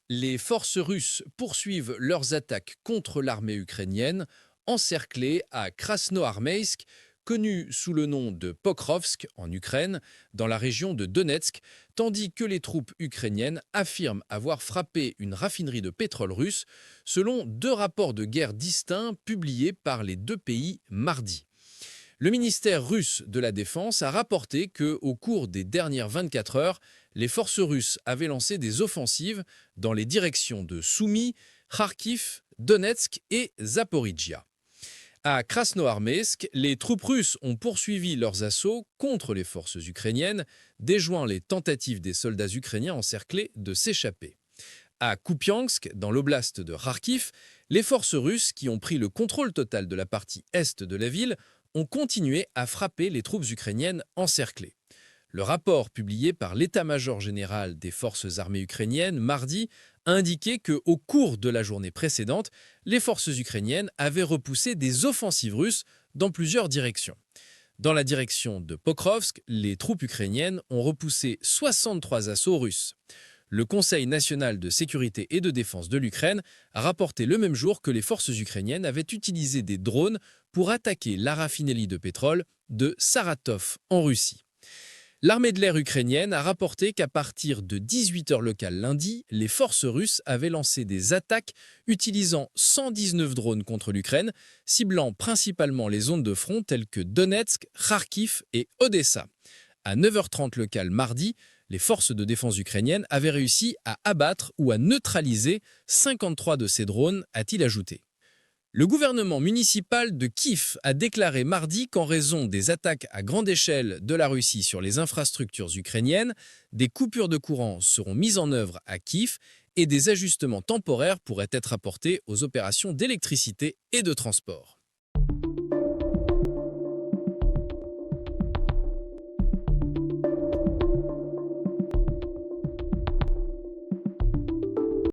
Les forces russes poursuivent leurs attaques contre l'armée ukrainienne, encerclée à Krasnoarmeïsk, connue sous le nom de Pokrovsk en Ukraine, dans la région de Donetsk, tandis que les troupes ukrainiennes affirment avoir frappé une raffinerie de pétrole russe, selon deux rapports de guerre distincts publiés par les deux pays mardi. Le ministère russe de la Défense a rapporté que, au cours des dernières 24 heures, les forces russes avaient lancé des offensives dans les directions de Soumy, Kharkiv, Donetsk et Zaporizhia. À Krasnoarmeïsk, les troupes russes ont poursuivi leurs assauts contre les forces ukrainiennes, déjouant les tentatives des soldats ukrainiens encerclés de s'échapper. À Kupiansk, dans l'oblast de Kharkiv, les forces russes, qui ont pris le contrôle total de la partie est de la ville, ont continué à frapper les troupes ukrainiennes encerclées. Le rapport publié par l'état-major général des forces armées ukrainiennes mardi a indiqué qu'au cours de la journée précédente, les forces ukrainiennes avaient repoussé des offensives russes dans plusieurs directions. Dans la direction de Pokrovsk, les troupes ukrainiennes ont repoussé 63 assauts russes. Le Conseil national de sécurité et de défense de l'Ukraine a rapporté le même jour que les forces ukrainiennes avaient utilisé des drones pour attaquer la raffinerie de pétrole de Saratov en Russie. L'armée de l'air ukrainienne a rapporté qu'à partir de 18 heures locales lundi, les forces russes avaient lancé des attaques utilisant 119 drones contre l'Ukraine, ciblant principalement les zones de front telles que Donetsk, Kharkiv et Odessa. À 9h30 locales mardi, les forces de défense ukrainiennes avaient réussi à abattre ou à neutraliser 53 de ces drones, a-t-il ajouté. Le gouvernement municipal de Kiev a déclaré mardi qu'en raison des attaques à grande échelle de la Russie sur les infrastructures ukrainiennes, des coupures de courant seront mises en œuvre à Kiev et des ajustements temporaires pourraient être apportés aux opérations d'électricité et de transport.